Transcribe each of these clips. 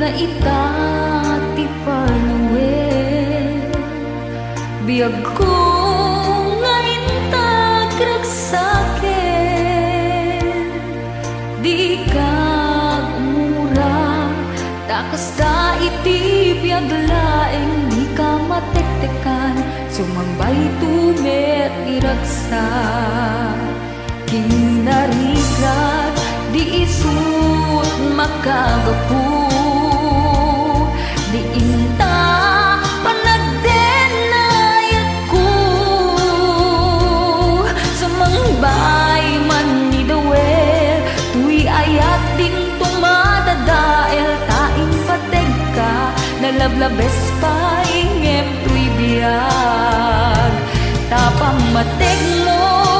nga itati panawen biag ko nga intag ragsaken di ka umura takas da iti biag laeng di ka matektekan sumambay tumet iragsa kinarigat di isut makagapu di inta panagdenayat ko sumangbay man ni dawel tuy ayat ding tumadadael taing pateg ka nalablabes pa ingem tuy biag tapang mateg mo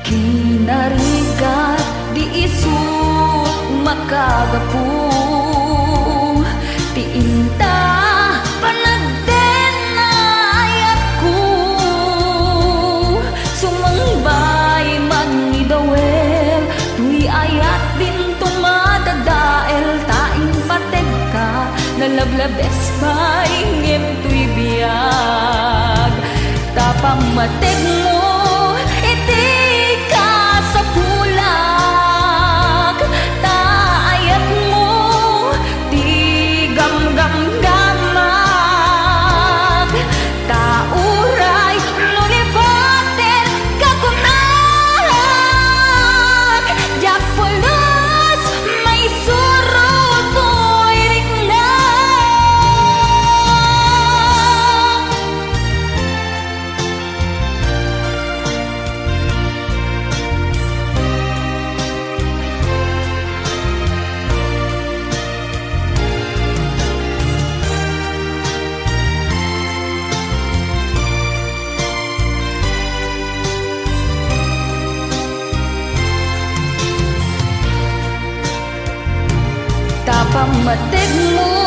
kinarigat di isut makagapu ti inta panagdenayat ko sumangbay magidawel tuy ayat din tumadadael taing pateg ka nalablabes pa ingem tuy biag tapang mateg mo tapang mateg mo